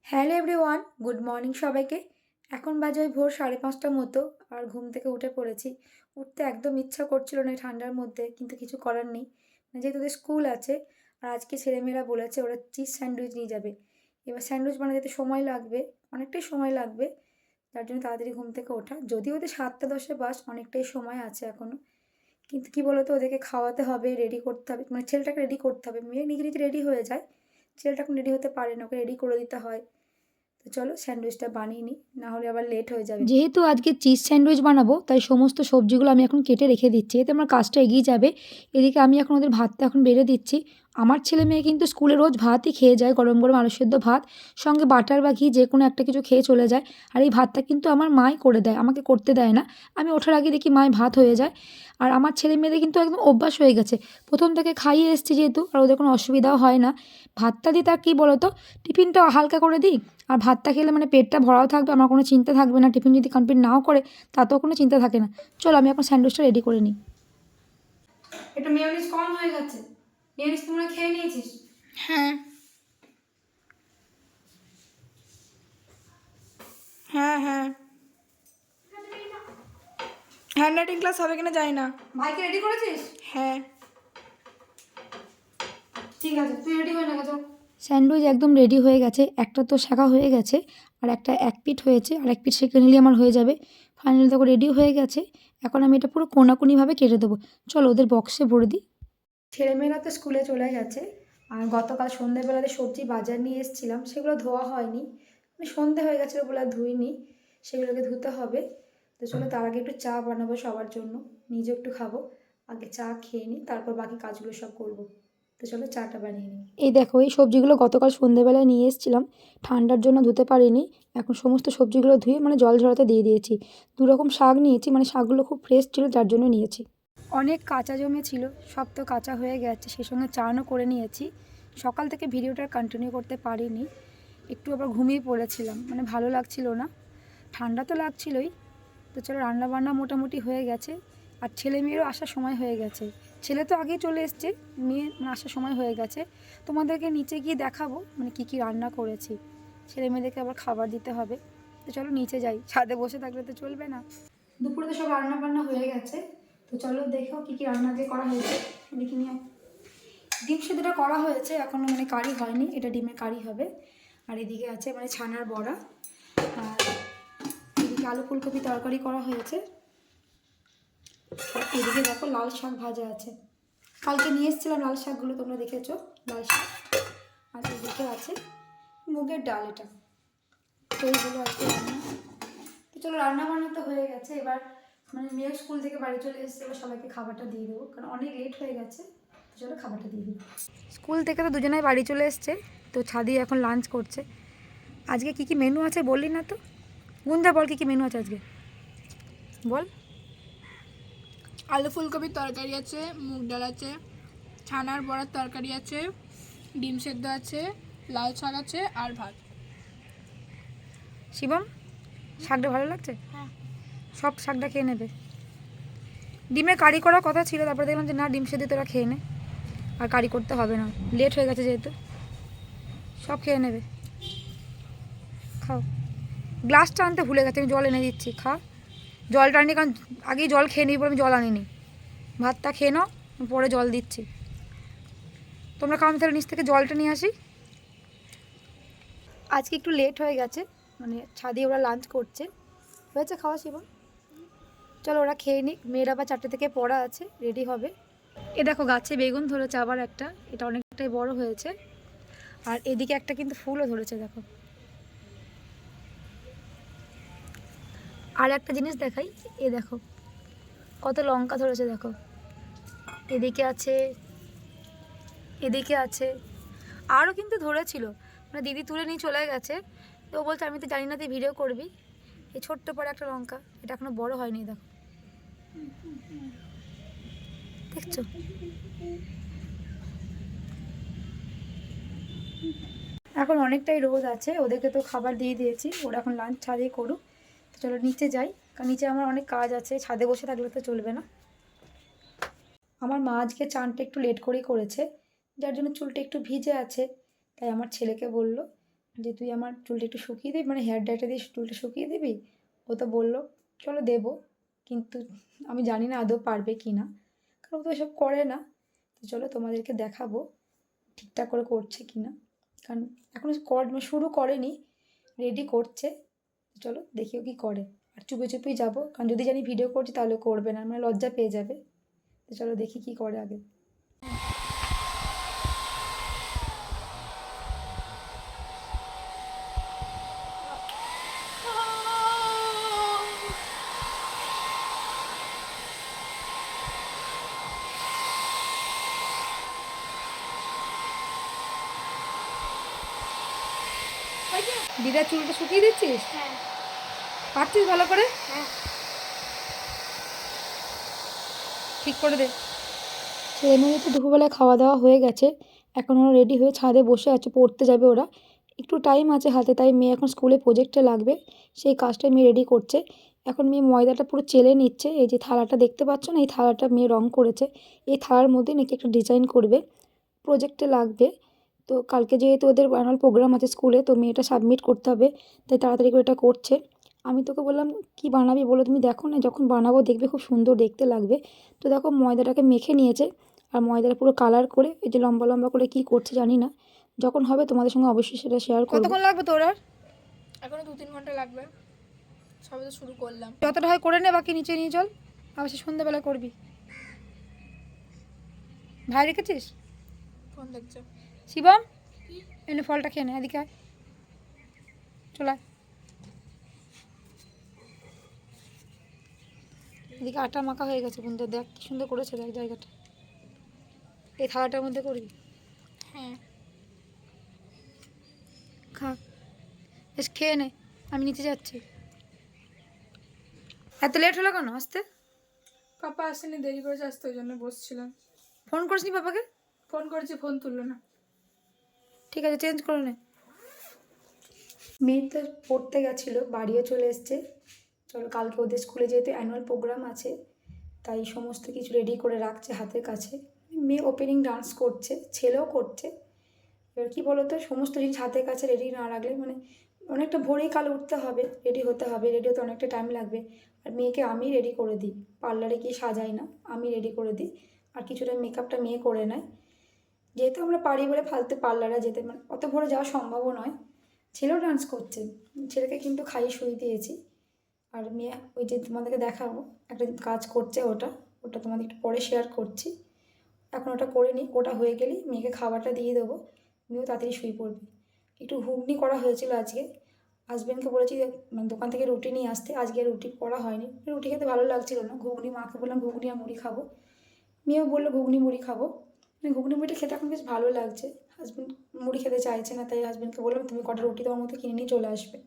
Hello everyone, good morning সবাইকে। এখন বাজে ওই ভোর 5:30টার মতো, আর ঘুম থেকে উঠে পড়েছি। উঠতে একদম ইচ্ছা করছিল না এই ঠান্ডার মধ্যে, কিন্তু কিছু করার নেই। যেহেতু ওদের স্কুল আছে, আর আজকে ছেলেমেয়েরা বলেছে ওরা চিজ স্যান্ডউইচ নিয়ে যাবে। এবার স্যান্ডউইচ বানাতে যেতে সময় লাগবে, অনেকটাই সময় লাগবে। তার জন্য তাড়াতাড়ি ঘুম থেকে ওঠা। যদিও ওদের 7:10 বাস, অনেকটাই সময় আছে এখনও। কিন্তু কী বলতো, ওদেরকে খাওয়াতে হবে, রেডি করতে হবে, মানে ছেলেটাকে রেডি করতে হবে। মেয়ে নিজে নিজে রেডি হয়ে যায়, ছেলেটা এখন রেডি হতে পারে না, ওকে রেডি করে দিতে হয়। তো চলো স্যান্ডউইচটা বানিয়ে নিই, না হলে আবার লেট হয়ে যাবে। যেহেতু আজকে চিজ স্যান্ডউইচ বানাবো, তাই সমস্ত সবজিগুলো আমি এখন কেটে রেখে দিচ্ছি, এতে আমার কাজটা এগিয়ে যাবে। এদিকে আমি এখন ওদের ভাতটা এখন বেড়ে দিচ্ছি। আমার ছেলে মেয়ে কিন্তু স্কুলে রোজ ভাতই খেয়ে যায়, গরম গরম আলু সেদ্ধ ভাত, সঙ্গে বাটার বা ঘি যে কোনো একটা কিছু খেয়ে চলে যায়। আর এই ভাতটা কিন্তু আমার মাই করে দেয়, আমাকে করতে দেয় না। আমি ওঠার আগে দেখি মায় ভাত হয়ে যায়। আর আমার ছেলে মেয়েদের কিন্তু একদম অভ্যাস হয়ে গেছে, প্রথম থেকে খাইয়ে এসছি যেহেতু, আর ওদের কোনো অসুবিধাও হয় না। ভাতটা দিই তার কী বলো তো, টিফিনটা হালকা করে দিই, আর ভাতটা খেলে মানে পেটটা ভরাও থাকবে, আমার কোনো চিন্তা থাকবে না। টিফিন যদি কমপ্লিট নাও করে তাতেও কোনো চিন্তা থাকে না। চলো আমি এখন স্যান্ডউইচটা রেডি করে নিই। এটা মেয়োনিজ কম হয়ে গেছে, মেয়োনিজ তোমরা খেয়ে নিয়েছিস? হ্যাঁ হ্যাঁ হ্যাঁ হ্যান্ড রাইটিং ক্লাস হবে কিনা জানি না। ভাইকে রেডি করেছিস? হ্যাঁ ঠিক আছে, তুই রেডি হয়ে না গেছো। স্যান্ডউইচ একদম রেডি হয়ে গেছে, একটা তো শাখা হয়ে গেছে, আর একটা এক পিঠ হয়েছে, আর এক পিঠ সেঁকে নিলে আমার হয়ে যাবে। ফাইনালি দেখো রেডি হয়ে গেছে। এখন আমি এটা পুরো কোনাকুনিভাবে কেটে দেবো। চলো ওদের বক্সে ভরে দিই। ছেলেমেয়েরা তো স্কুলে চলে গেছে, আর গতকাল সন্ধ্যেবেলাতে সবজি বাজার নিয়ে এসেছিলাম, সেগুলো ধোয়া হয়নি, মানে সন্ধে হয়ে গেছিলো বলে আর ধুইনি। সেগুলোকে ধুতে হবে। তো চলো তার আগে একটু চা বানাবো সবার জন্য, নিজে একটু খাবো। আগে চা খেয়ে নিই, তারপর বাকি কাজগুলো সব করবো। তো চলো চাটা বানিয়ে নিই। এই দেখো, এই সবজিগুলো গতকাল সন্ধ্যেবেলায় নিয়ে এসেছিলাম, ঠান্ডার জন্য ধুতে পারিনি। এখন সমস্ত সবজিগুলো ধুয়ে মানে জল ঝরাতে দিয়ে দিয়েছি। দু রকম শাক নিয়েছি, মানে শাকগুলো খুব ফ্রেশ ছিল, যার জন্য নিয়েছি। অনেক কাঁচা জমে ছিল, সব তো কাঁচা হয়ে গেছে, সেই সঙ্গে চানও করে নিয়েছি। সকাল থেকে ভিডিওটা কন্টিনিউ করতে পারিনি, একটু আবার ঘুমিয়ে পড়েছিলাম, মানে ভালো লাগছিল না। ঠান্ডা তো লাগছিলই। তো চলো রান্নাবান্না মোটামুটি হয়ে গেছে, আর ছেলে মেয়েরও আসার সময় হয়ে গেছে। ছেলে তো আগেই চলে এসছে, মেয়ে আসার সময় হয়ে গেছে। তোমাদেরকে নিচে গিয়ে দেখাবো মানে কী কী রান্না করেছি। ছেলে মেয়েদেরকে আবার খাবার দিতে হবে। তো চলো নিচে যাই, ছাদে বসে থাকলে তো চলবে না। দুপুরে তো সব রান্না বান্না হয়ে গেছে। তো চলো দেখো কী কী রান্না দিয়ে করা হয়েছে, দেখি নিও। ডিম সেদ্ধটা করা হয়েছে, এখনও মানে কারি হয়নি, এটা ডিমের কারি হবে। আর এদিকে আছে মানে ছানার বড়া, আর এদিকে আলু ফুলকপি তরকারি করা হয়েছে। আর এদিকে দেখো লাল শাক ভাজা আছে, কালকে নিয়ে এসেছিলাম লাল শাকগুলো, তোমরা দেখেছো, লাল শাক। আর এদিকে আছে মুগের ডাল, এটা। তো এইগুলো আছে রান্না। তো চলো রান্না বান্না তো হয়ে গেছে, এবার মানে মেয়ে স্কুল থেকে বাড়ি চলে এসেছে, এবার সবাইকে খাবারটা দিয়ে দেবো, কারণ অনেক লেট হয়ে গেছে। তো চলো খাবারটা দিয়ে দিই। স্কুল থেকে তো দুজনেই বাড়ি চলে এসছে, তো ছাদি এখন লাঞ্চ করছে। আজকে কী কী মেনু আছে বললি না তো, গুঞ্জা বল কী কী মেনু আছে আজকে, বল। আলু ফুলকপির তরকারি আছে, মুগ ডাল আছে, ছানার বড়ার তরকারি আছে, ডিম সেদ্ধ আছে, লাল শাক আছে আর ভাত। শিবম, শাকটা ভালো লাগছে? হ্যাঁ। সব শাকটা খেয়ে নেবে। ডিমের কারি করার কথা ছিল, তারপরে দেখলাম যে না, ডিম সেদ্ধ তোরা খেয়ে নে, আর কারি করতে হবে না, লেট হয়ে গেছে যেহেতু। সব খেয়ে নেবে, খাও। গ্লাসটা আনতে ভুলে গেছে, আমি জল এনে দিচ্ছি, খা। জলটা আনি, কারণ আগেই জল খেয়ে নিই, আমি জল আনিনি। ভাতটা খেয়ে নাও, পরে জল দিচ্ছি। তোমরা খাও, আমি তাহলে নিচ থেকে জলটা নিয়ে আসি। আজকে একটু লেট হয়ে গেছে, মানে ছাদে ওরা লাঞ্চ করছে। হয়েছে খাওয়া শিবম? চলো ওরা খেয়ে নিক, মেয়েরা আবার 4টে থেকে পড়া আছে, রেডি হবে। এ দেখো গাছে বেগুন ধরেছে আবার একটা, এটা অনেকটাই বড় হয়েছে। আর এদিকে একটা কিন্তু ফুলও ধরেছে, দেখো। আর একটা জিনিস দেখাই, এ দেখো কত লঙ্কা ধরেছে, দেখো। এদিকে আছে, এদিকে আছে, আরও কিন্তু ধরেছিল, মানে দিদি তুলে নিয়ে চলে গেছে। তো ও বলছে আমি তো জানি না তুই ভিডিও করবি। এই ছোট্ট পরে একটা লঙ্কা, এটা এখনো বড় হয়নি, দেখো, দেখছো। এখন অনেকটাই রোদ আছে, ওদেরকে তো খাবার দিয়ে দিয়েছি, ওরা এখন লাঞ্চ ছাদে করুক। তো চলো নিচে যাই, কারণ নিচে আমার অনেক কাজ আছে, ছাদে বসে থাকলে তো চলবে না। আমার মা আজকে চানটা একটু লেট করেই করেছে, যার জন্য চুলটা একটু ভিজে আছে। তাই আমার ছেলেকে বললো যে তুই আমার চুলটা একটু শুকিয়ে দিবি, মানে হেয়ার ড্রায়ারটা দিয়ে চুলটা শুকিয়ে দিবি। ও তো বললো চলো দেবো, কিন্তু আমি জানি না আদৌ পারবে কি না, কারণ ও তো এসব করে না। তো চলো তোমাদেরকে দেখাবো ঠিকঠাক করে করছে কি না, কারণ এখনও মানে শুরু করেনি, রেডি করছে। চলো দেখিও কি করে। আর চুপি চুপি যাবো, কারণ যদি জানি ভিডিও করছি তাহলে করবে না, মানে লজ্জা পেয়ে যাবে। তো চলো দেখি কি করে আগে। দিদার চুলটা শুকিয়ে দিচ্ছিস? হ্যাঁ পারছিস ভালো করে? হ্যাঁ। ঠিক করে দে। ছেলে মেয়ে তো দুপুরবেলায় খাওয়া দাওয়া হয়ে গেছে, এখন ওরা রেডি হয়ে ছাদে বসে আছে, পড়তে যাবে ওরা। একটু টাইম আছে হাতে, তাই মেয়ে এখন স্কুলে প্রজেক্টে লাগবে, সেই কাজটাই মেয়ে রেডি করছে। এখন মেয়ে ময়দাটা পুরো চেলে নিচ্ছে। এই যে থালাটা দেখতে পাচ্ছ না, এই থালাটা মেয়ে রং করেছে। এই থালার মধ্যে নাকি একটা ডিজাইন করবে, প্রজেক্টে লাগবে। তো কালকে যেহেতু ওদের অ্যানুয়াল প্রোগ্রাম আছে স্কুলে, তো মেয়েটা সাবমিট করতে হবে, তাই তাড়াতাড়ি করে এটা করছে। আমি তোকে বললাম কি বানাবি বলো, তুমি দেখো না, যখন বানাবো দেখবে খুব সুন্দর দেখতে লাগবে। তো দেখো ময়দাটাকে মেখে নিয়েছে, আর ময়দাটা পুরো কালার করে এই যে লম্বা লম্বা করে কি করছে জানি না, যখন হবে তোমাদের সঙ্গে অবশ্যই সেটা শেয়ার করব। কতক্ষণ লাগবে তোর আর? এখনো 2-3 ঘন্টা লাগবে, সবে তো শুরু করলাম। যতটা হয় করে নে, বাকি নিচে নিয়ে চল, আবার সে সন্ধ্যাবেলা করবি। ভাই রেখেছিস? ফোন দেখছো? শিবম এনে ফলটা খেয়ে নে, এদিকে আয়, চলে আয়। এদিকে আটা মাখা হয়ে গেছে বন্ধু, দেখ কি সুন্দর করেছে, দেখ জায়গাটা। এই থালাটার মধ্যে করবি? হ্যাঁ। খা, বেশ খেয়ে নে, আমি নিচে যাচ্ছি। এত লেট হলো কেন আসতে? পাপা আসেনি, দেরি করেছে আসতে, ওই জন্য বসছিলাম। ফোন করিসনি পাপাকে? ফোন করেছি, ফোন তুললো না। ঠিক আছে, চেঞ্জ করে নে। মেয়ে তো পড়তে গেছিলো, বাড়িও চলে এসছে। চলো কালকে ওদের স্কুলে যেহেতু অ্যানুয়াল প্রোগ্রাম আছে, তাই সমস্ত কিছু রেডি করে রাখছে হাতের কাছে। মেয়ে ওপেনিং ডান্স করছে, ছেলেও করছে। এবার কী বলো তো, সমস্ত জিনিস হাতের কাছে রেডি না রাখলে মানে অনেকটা ভোরেই কাল উঠতে হবে, রেডি হতে হবে, রেডি হতে অনেকটা টাইম লাগবে। আর মেয়েকে আমি রেডি করে দিই, পার্লারে গিয়ে সাজাই না, আমি রেডি করে দিই। আর কিছুটা মেকআপটা মেয়ে করে নেয়, যেহেতু আমরা পারি বলে ফালতু পার্লারে যেতে মানে অত ভোরে যাওয়া সম্ভবও নয়। ছেলেও ডান্স করছে, ছেলেকে কিন্তু খাইয়ে শুয়ে দিয়েছি। আর মেয়ে ওই যে তোমাদেরকে দেখাবো একটা কাজ করছে, ওটা ওটা তোমাদের একটু পরে শেয়ার করছি। এখন ওটা করে নিই, ওটা হয়ে গেলেই মেয়েকে খাবারটা দিয়ে দেবো, মেয়েও তাড়াতাড়ি শুয়ে পড়বে। একটু ঘুগনি করা হয়েছিল আজকে, হাজব্যান্ডকে বলেছি যে মানে দোকান থেকে রুটি নিয়ে আসতে, আজকে রুটি করা হয়নি, রুটি খেতে ভালো লাগছিল না, ঘুগনি মাকে বললাম ঘুগনি আর মুড়ি খাবো, মেয়েও বললো ঘুগনি মুড়ি খাবো। মানে ঘুগনি মুড়িটা খেতে এখন বেশ ভালো লাগছে। হাজব্যান্ড মুড়ি খেতে চাইছে না, তাই হাজব্যান্ডকে বললাম তুমি কটা রুটি তোমার মতো কিনে নিয়ে চলে আসবে,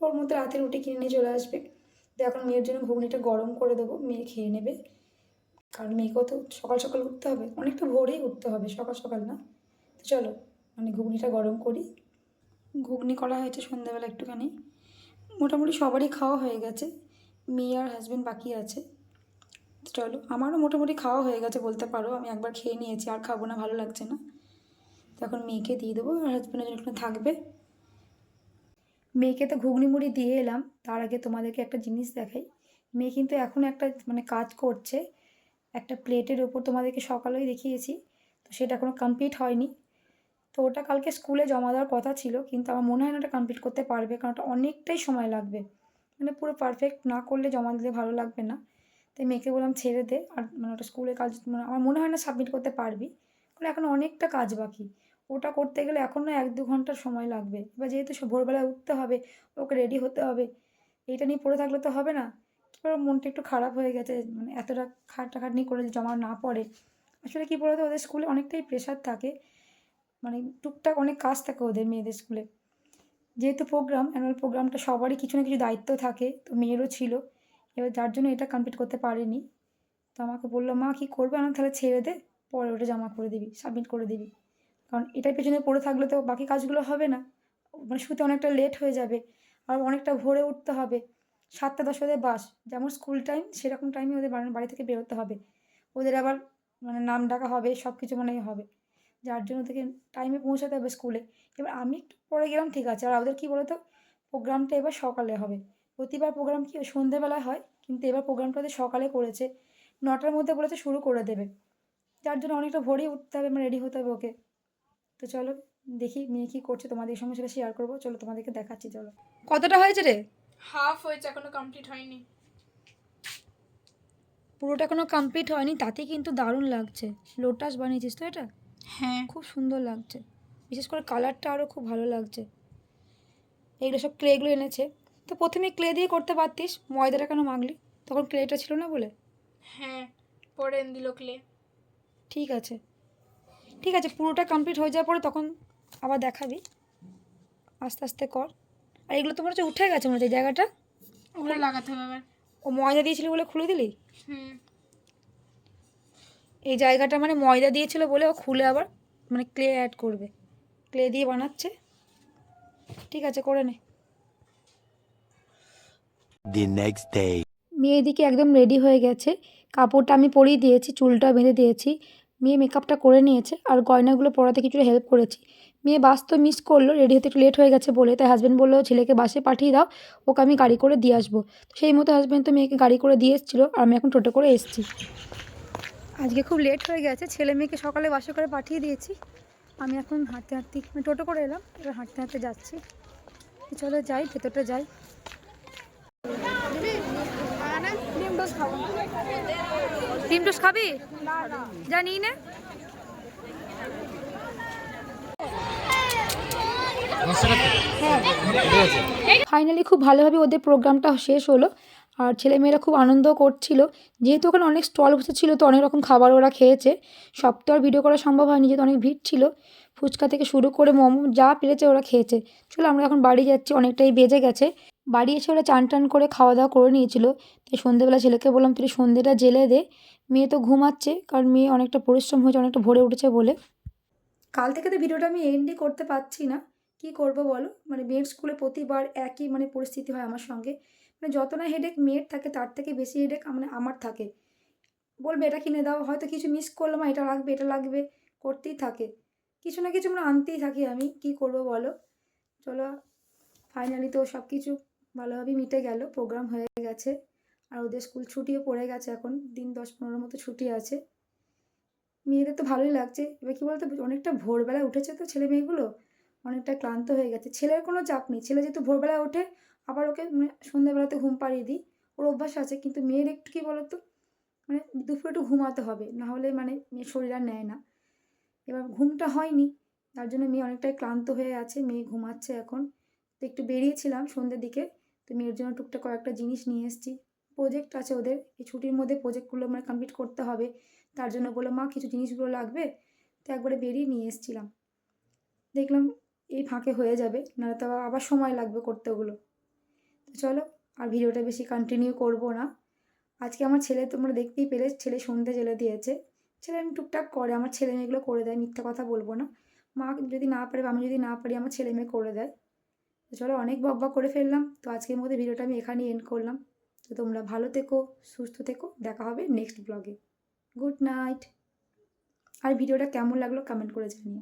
ওর মধ্যে রাতে রুটি কিনে নিয়ে চলে আসবে। তো এখন মেয়ের জন্য ঘুগনিটা গরম করে দেবো, মেয়ে খেয়ে নেবে। কারণ মেয়েকেও তো সকাল সকাল উঠতে হবে, অনেকটা ভোরেই উঠতে হবে, সকাল সকাল না। তো চলো মানে ঘুগনিটা গরম করি। ঘুগনি করা হয়েছে সন্ধ্যাবেলা একটুখানি, মোটামুটি সবারই খাওয়া হয়ে গেছে, মেয়ে আর হাজব্যান্ড বাকি আছে। তো চলো আমারও মোটামুটি খাওয়া হয়ে গেছে বলতে পারো, আমি একবার খেয়ে নিয়েছি, আর খাবো না, ভালো লাগছে না। তো এখন মেয়েকে দিয়ে দেবো, আর হাজব্যান্ডের জন্য একটু থাকবে। মেয়েকে তো ঘুগনি মুড়ি দিয়ে এলাম, তার আগে তোমাদেরকে একটা জিনিস দেখাই। মেয়ে কিন্তু এখন একটা মানে কাজ করছে, একটা প্লেটের ওপর, তোমাদেরকে সকালেই দেখিয়েছি, তো সেটা এখনও কমপ্লিট হয়নি। তো ওটা কালকে স্কুলে জমা দেওয়ার কথা ছিল, কিন্তু আমার মনে হয় না ওটা কমপ্লিট করতে পারবে, কারণ ওটা অনেকটাই সময় লাগবে, মানে পুরো পারফেক্ট না করলে জমা দিতে ভালো লাগবে না। তাই মেয়েকে বললাম ছেড়ে দে, আর মানে ওটা স্কুলের কাজ মানে আমার মনে হয় না সাবমিট করতে পারবি, কারণ এখন অনেকটা কাজ বাকি। ওটা করতে গেলে এখনও 1-2 ঘন্টার সময় লাগবে। এবার যেহেতু ভোরবেলায় উঠতে হবে, ওকে রেডি হতে হবে, এইটা নিয়ে পড়ে থাকলে তো হবে না। এবার মনটা একটু খারাপ হয়ে গেছে, মানে এতটা খাটাখাটনি করে জমা না পড়ে। আসলে কী বলতো, ওদের স্কুলে অনেকটাই প্রেশার থাকে, মানে টুকটাক অনেক কাজ থাকে ওদের মেয়েদের স্কুলে। যেহেতু প্রোগ্রাম, অ্যানুয়াল প্রোগ্রামটা সবারই কিছু না কিছু দায়িত্ব থাকে, তো মেয়েরও ছিল, এবার যার জন্য এটা কমপ্লিট করতে পারেনি। তো আমাকে বললো মা কী করবে, আমি তাহলে ছেড়ে দে, পরে ওটা জমা করে দিবি, সাবমিট করে দিবি, কারণ এটার পেছনে পড়ে থাকলে তো বাকি কাজগুলো হবে না, মানে শুতে অনেকটা লেট হয়ে যাবে। আর অনেকটা ভোরে উঠতে হবে, 7টা 10 ওদের বাস, যেমন স্কুল টাইম সেরকম টাইমে ওদের বাড়ি থেকে বেরোতে হবে, ওদের আবার মানে নাম ডাকা হবে, সব কিছু মানে হবে, যার জন্য থেকে টাইমে পৌঁছাতে হবে স্কুলে। এবার আমি একটু পরে গেলাম ঠিক আছে, আর ওদের কী বলো তো, প্রোগ্রামটা এবার সকালে হবে। প্রতিবার প্রোগ্রাম কি সন্ধেবেলায় হয়, কিন্তু এবার প্রোগ্রামটা ওদের সকালে করেছে, 9টার মধ্যে বলেছে শুরু করে দেবে। যার জন্য অনেকটা ভোরেই উঠতে হবে, আমার রেডি হতে হবে ওকে। তো চলো দেখি মেয়ে কী করছে, তোমাদের সঙ্গে সেটা শেয়ার করবো। চলো তোমাদেরকে দেখাচ্ছি, চলো। কতটা হয়েছে রে? হাফ হয়েছে, এখনো কমপ্লিট হয়নি। পুরোটা এখনো কমপ্লিট হয়নি, তাতেই কিন্তু দারুণ লাগছে। লোটাস বানিয়েছিস তো এটা? হ্যাঁ। খুব সুন্দর লাগছে, বিশেষ করে কালারটা আরও খুব ভালো লাগছে। এইগুলো সব ক্লেগুলো এনেছে। তো প্রথমে ক্লে দিয়ে করতে পারতিস, ময়দাটা কেন মাখলি? তখন ক্লেটা ছিল না বলে। হ্যাঁ, পরে এনে দিল ক্লে। ঠিক আছে, ঠিক আছে, পুরোটা কমপ্লিট হয়ে যাওয়ার পরে তখন আবার দেখাবি। আস্তে আস্তে কর। আর এগুলো তোমার হচ্ছে উঠে গেছে মনে হচ্ছে, এই জায়গাটা ওগুলো লাগাতে হবে আবার। ও ময়দা দিয়েছিলি বলে খুলে দিলি? হুম। এই জায়গাটা মানে ময়দা দিয়েছিল বলে ও খুলে আবার মানে ক্লে অ্যাড করবে, ক্লে দিয়ে বানাচ্ছে। ঠিক আছে, করে নে। The next day. মেয়ে এদিকে একদম রেডি হয়ে গেছে, কাপড়টা আমি পরিয়ে দিয়েছি, চুলটা বেঁধে দিয়েছি। মেয়ে মেকআপটা করে নিয়েছে আর গয়নাগুলো পরাতে কিছুটা হেল্প করেছি। মেয়ে বাস তো মিস করলো, রেডি হতে একটু লেট হয়ে গেছে বলে, তাই হাজব্যান্ড বললো ছেলেকে বাসে পাঠিয়ে দাও, ওকে আমি গাড়ি করে দিয়ে আসবো। তো সেই মতো হাজব্যান্ড তো মেয়েকে গাড়ি করে দিয়ে এসেছিলো, আর আমি এখন টোটো করে এসেছি। আজকে খুব লেট হয়ে গেছে, ছেলে মেয়েকে সকালে বাসে করে পাঠিয়ে দিয়েছি। আমি এখন হাঁটতে হাঁটতে আমি টোটো করে এলাম, এবার হাঁটতে হাঁটতে যাচ্ছি। চলো যাই, ভেতরটা যাই। ডিম টোস্ট খাবি? জানি না। ফাইনালি খুব ভালোভাবে ওদের প্রোগ্রামটা শেষ হলো, আর ছেলেমেয়েরা খুব আনন্দ করছিল। যেহেতু ওখানে অনেক স্টল বসেছিল, তো অনেক রকম খাবার ওরা খেয়েছে। সব তো আর ভিডিও করা সম্ভব হয়নি, যেহেতু অনেক ভিড় ছিল। ফুচকা থেকে শুরু করে মোমো যা পেরেছে ওরা খেয়েছে। চলো আমরা এখন বাড়ি যাচ্ছি, অনেকটাই বেজে গেছে। বাড়ি এসে ওরা চান টান করে খাওয়া দাওয়া করে নিয়েছিল। তাই সন্ধ্যেবেলা ছেলেকে বললাম তুই সন্ধ্যেটা জেলে দে। মেয়ে তো ঘুমাচ্ছে, কারণ মেয়ে অনেকটা পরিশ্রম হয়েছে, অনেকটা ভোরে উঠেছে বলে। কাল থেকে তো ভিডিওটা আমি এন্ডই করতে পারছি না, কি করব বলো। মানে মেয়ের স্কুলে প্রতিবার একই মানে পরিস্থিতি হয় আমার সঙ্গে। মানে যত না হেডেক মেয়ের থাকে, তার থেকে বেশি হেডেক মানে আমার থাকে। বলবে এটা কিনে দাও, হয়তো কিছু মিস করলাম, এটা লাগবে এটা লাগবে, করতেই থাকে। কিছু না কিছু মানে আনতেই থাকি আমি, কি করব বলো। চলো ফাইনালি তো সব কিছু ভালোভাবেই মিটে গেল, প্রোগ্রাম হয়ে গেছে। আর ওদের স্কুল ছুটিও পড়ে গেছে, এখন দিন 10-15 মতো ছুটি আছে। মেয়েদের তো ভালোই লাগছে। এবার কী বলতো, অনেকটা ভোরবেলায় উঠেছে তো ছেলে মেয়েগুলো, অনেকটা ক্লান্ত হয়ে গেছে। ছেলের কোনো চাপ নেই, ছেলে যেহেতু ভোরবেলায় ওঠে, আবার ওকে মানে সন্ধ্যেবেলাতে ঘুম পাড়িয়ে দিই, ওর অভ্যাস আছে। কিন্তু মেয়ের একটু কী বলতো, মানে দুপুরে একটু ঘুমাতে হবে, না হলে মানে মেয়ের শরীর আর নেয় না। এবার ঘুমটা হয়নি, তার জন্য মেয়ে অনেকটাই ক্লান্ত হয়ে আছে, মেয়ে ঘুমাচ্ছে এখন। তো একটু বেরিয়েছিলাম সন্ধ্যের দিকে, তো মেয়ের জন্য টুকটাক কয়েকটা জিনিস নিয়ে এসেছি। প্রজেক্ট আছে ওদের, এই ছুটির মধ্যে প্রজেক্টগুলো মানে কমপ্লিট করতে হবে। তার জন্য বললো মা কিছু জিনিসগুলো লাগবে, তো একবারে বেরিয়ে নিয়ে এসেছিলাম। দেখলাম এই ফাঁকে হয়ে যাবে, নাহলে তো আবার সময় লাগবে করতে ওগুলো। তো চলো আর ভিডিওটা বেশি কন্টিনিউ করব না। আজকে আমার ছেলে তোমরা দেখতেই পেলে, ছেলে সন্ধে জেলে দিয়েছে। ছেলে আমি টুকটাক করে, আমার ছেলে মেয়েগুলো করে দেয়, মিথ্যা কথা বলবো না। মা যদি না পারে, আমি যদি না পারি, আমার ছেলে মেয়ে করে দেয়। তো চলো অনেক বকবক করে ফেললাম, তো আজকের মধ্যে ভিডিওটা আমি এখানেই এন্ড করলাম। তো তোমরা ভালো থেকো, সুস্থ থেকো, দেখা হবে নেক্সট ব্লগে। Good night. আর ভিডিওটা কেমন লাগলো কমেন্ট করে জানিও।